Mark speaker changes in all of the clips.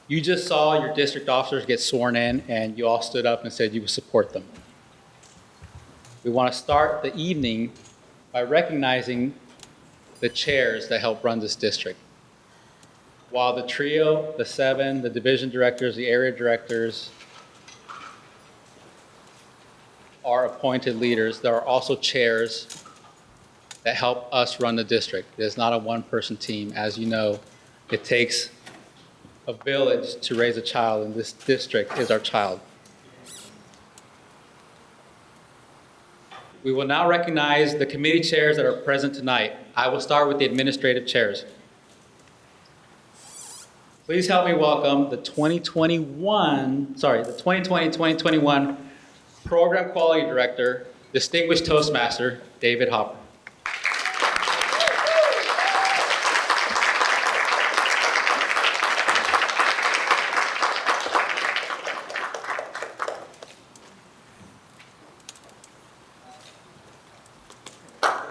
Speaker 1: You just saw your district officers get sworn in, and you all stood up and said you would support them. We want to start the evening by recognizing the chairs that help run this district. While the trio, the 7, the division directors, the area directors are appointed leaders, there are also chairs that help us run the district. It is not a one-person team. As you know, it takes a village to raise a child, and this district is our child. We will now recognize the committee chairs that are present tonight. I will start with the administrative chairs. Please help me welcome the 2020-2021 Program Quality Director, Distinguished Toastmaster, David Hopper.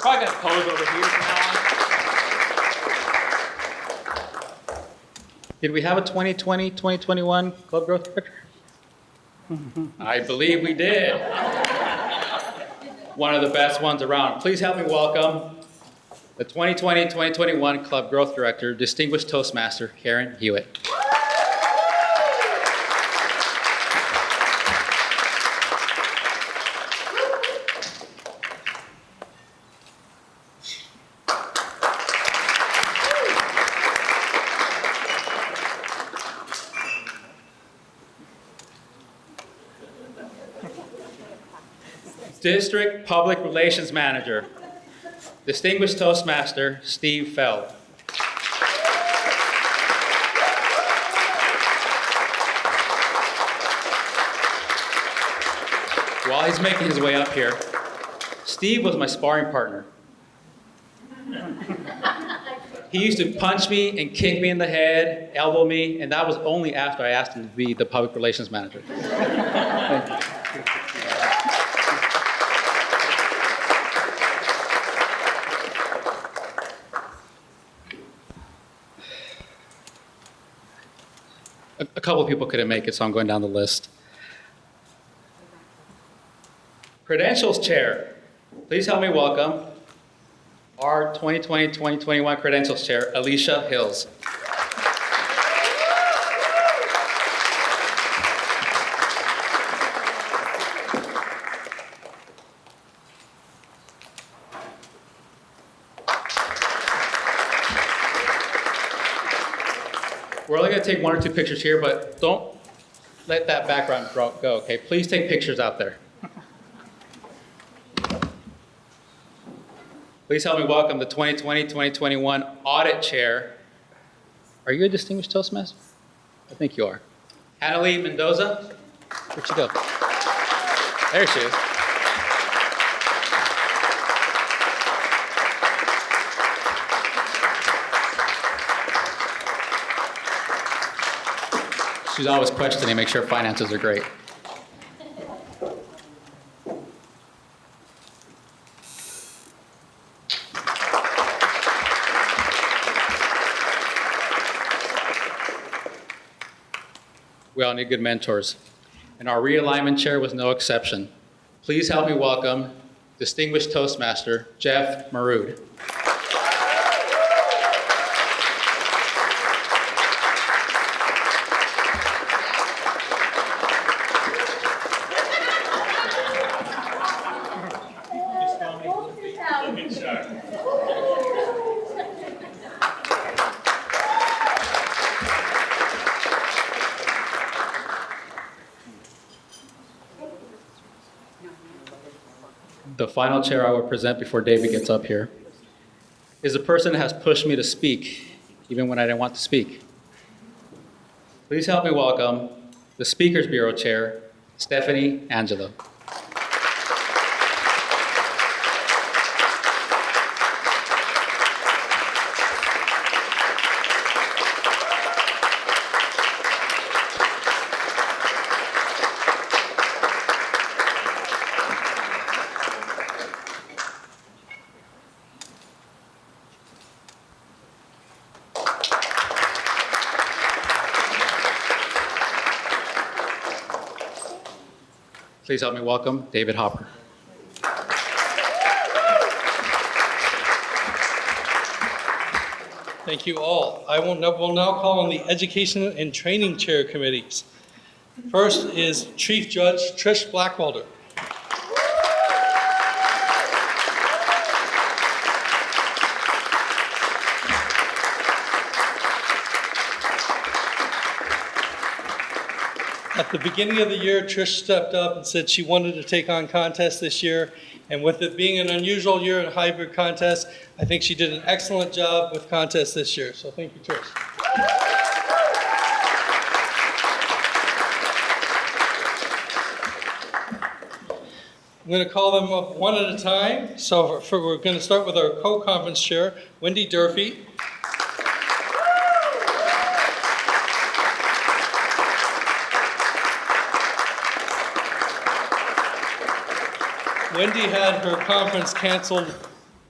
Speaker 2: Probably gonna pose over here from now on.
Speaker 1: Did we have a 2020-2021 Club Growth Director? I believe we did. One of the best ones around. Please help me welcome the 2020-2021 Club Growth Director, Distinguished Toastmaster, Karen Hewitt. District Public Relations Manager, Distinguished Toastmaster, Steve Feld. While he's making his way up here, Steve was my sparring partner. He used to punch me and kick me in the head, elbow me, and that was only after I asked him to be the Public Relations Manager. Thank you. A couple of people couldn't make it, so I'm going down the list. Credentials Chair, please help me welcome our 2020-2021 Credentials Chair, Alicia Hills. We're only going to take 1 or 2 pictures here, but don't let that background go, okay? Please take pictures out there. Please help me welcome the 2020-2021 Audit Chair. Are you a Distinguished Toastmaster? I think you are. Annalie Mendoza, where'd she go? There she is. She's always questioning, make sure finances are great. We all need good mentors, and our realignment chair was no exception. Please help me welcome Distinguished Toastmaster, Jeff Marood. The final chair I will present before David gets up here is the person that has pushed me to speak, even when I didn't want to speak. Please help me welcome the Speakers Bureau Chair, Stephanie Angelo. Please help me welcome David Hopper.
Speaker 3: Thank you all. I will now call on the Education and Training Chair Committees. First is Chief Judge Trish Blackwelder. At the beginning of the year, Trish stepped up and said she wanted to take on contests this year. And with it being an unusual year in hybrid contests, I think she did an excellent job with contests this year. So thank you, Trish. I'm going to call them up one at a time. So we're going to start with our co-conference chair, Wendy Durfee. Wendy had her conference canceled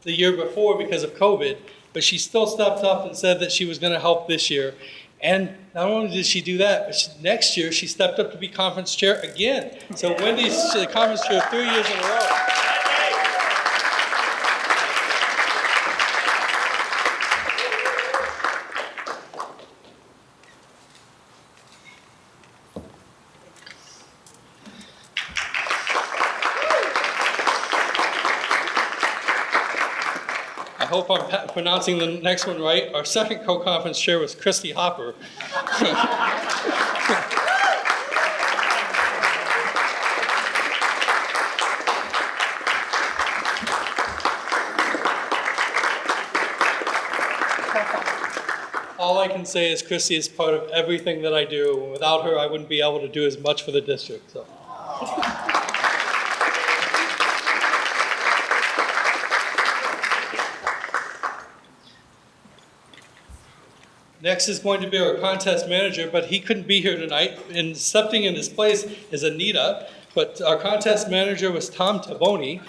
Speaker 3: the year before because of COVID, but she still stepped up and said that she was going to help this year. And not only did she do that, but next year she stepped up to be conference chair again. So Wendy's the conference chair 3 years in a row. I hope I'm pronouncing the next one right. Our second co-conference chair was Christy Hopper. All I can say is Christy is part of everything that I do. Without her, I wouldn't be able to do as much for the district. So. Next is going to be our contest manager, but he couldn't be here tonight. And stepping in his place is Anita, but our contest manager was Tom Taboni.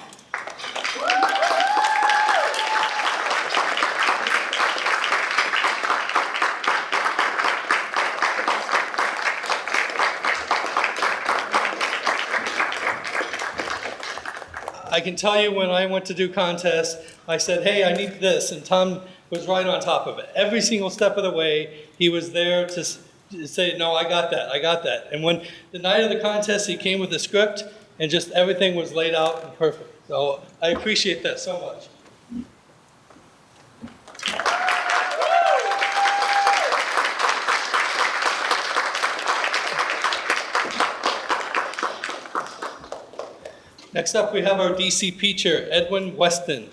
Speaker 3: I can tell you when I went to do contests, I said, hey, I need this, and Tom was right on top of it. Every single step of the way, he was there to say, no, I got that, I got that. And when the night of the contest, he came with a script, and just everything was laid out and perfect. So I appreciate that so much. Next up, we have our DCP chair, Edwin Weston.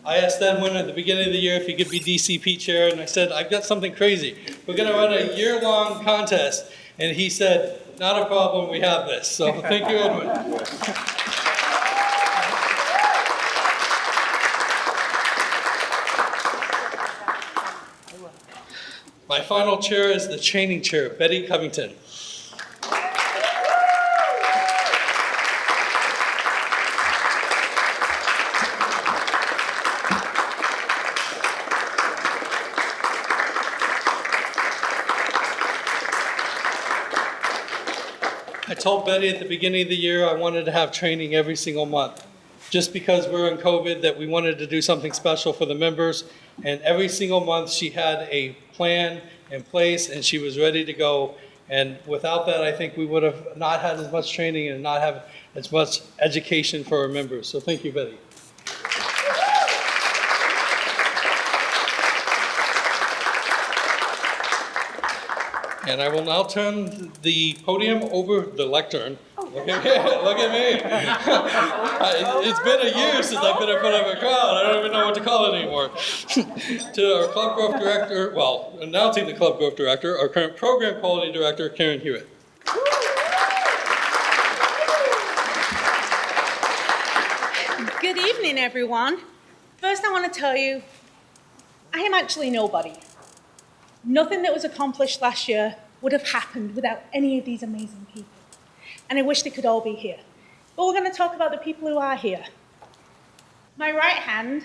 Speaker 3: I asked Edwin at the beginning of the year if he could be DCP chair, and I said, I've got something crazy. We're going to run a year-long contest. And he said, not a problem, we have this. So thank you, Edwin. My final chair is the training chair, Betty Covington. I told Betty at the beginning of the year I wanted to have training every single month. Just because we're in COVID, that we wanted to do something special for the members. And every single month she had a plan in place and she was ready to go. And without that, I think we would have not had as much training and not have as much education for our members. So thank you, Betty. And I will now turn the podium over the lectern. Look at me. Look at me. It's been a year since I've been in front of a crowd. I don't even know what to call it anymore. To our club growth director, well, announcing the club growth director, our current program quality director, Karen Hewitt.
Speaker 4: Good evening, everyone. First, I want to tell you, I am actually nobody. Nothing that was accomplished last year would have happened without any of these amazing people. And I wish they could all be here. But we're going to talk about the people who are here. My right hand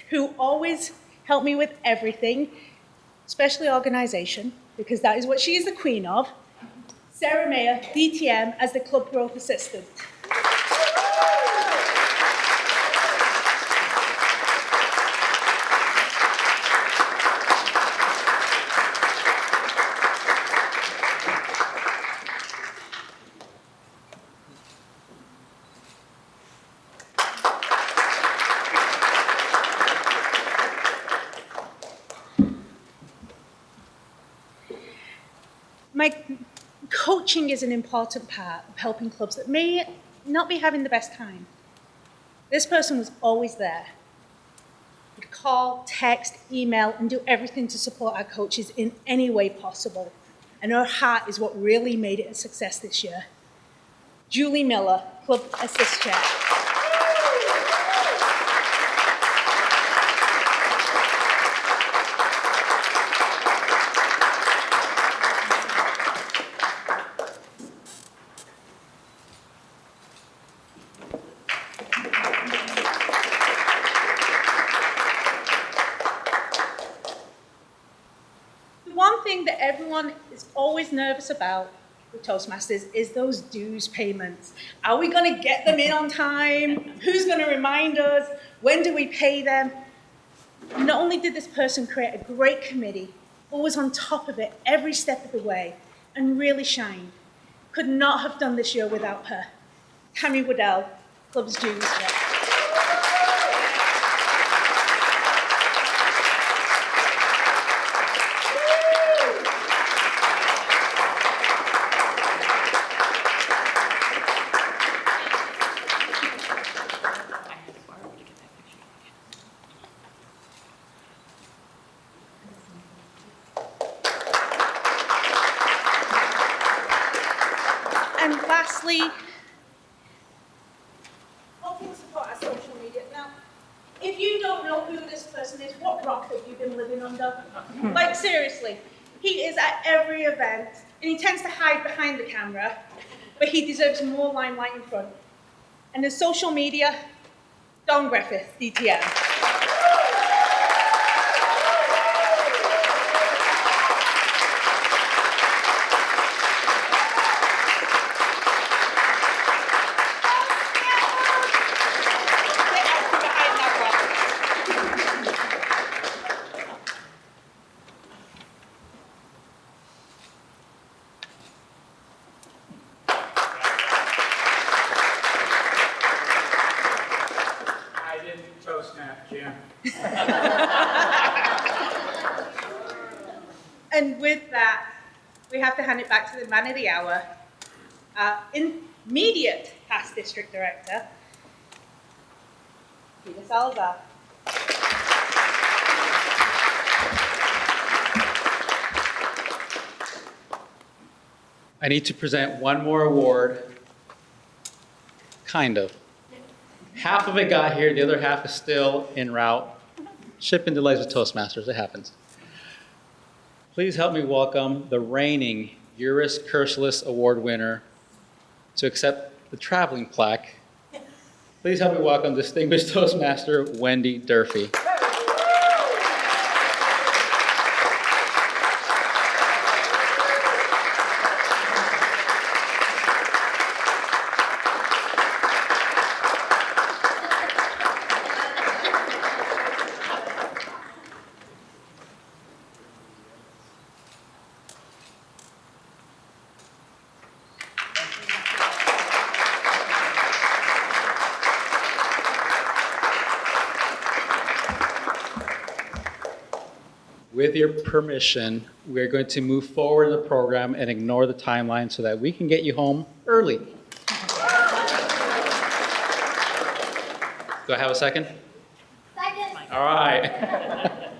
Speaker 4: who always help me with everything, especially organization, because that is what she is the queen of. Sarah Mayer, DTM, as the club growth assistant. My coaching is an important part of helping clubs that may not be having the best time. This person was always there. Would call, text, email, and do everything to support our coaches in any way possible. And her heart is what really made it a success this year. Julie Miller, Club Assist Chair. That everyone is always nervous about with Toastmasters is those dues payments. Are we going to get them in on time? Who's going to remind us? When do we pay them? Not only did this person create a great committee, but was on top of it every step of the way and really shined. Could not have done this year without her. Tammy Waddell, Club's dues chair. And lastly, helping support our social media. Now, if you don't know who this person is, what rock have you been living under? Like, seriously, he is at every event, and he tends to hide behind the camera, but he deserves more limelight in front. And the social media, Don Griffith, DTM. And with that, we have to hand it back to the man of the hour, immediate past district director, Peter Salazar.
Speaker 1: I need to present one more award, kind of. Half of it got here, the other half is still en route. Shipping delays with Toastmasters, it happens. Please help me welcome the reigning Juris Cursulis Award winner to accept the traveling plaque. Please help me welcome Distinguished Toastmaster Wendy Durfee. With your permission, we're going to move forward in the program and ignore the timeline so that we can get you home early. Do I have a second?
Speaker 5: Second.
Speaker 1: All right.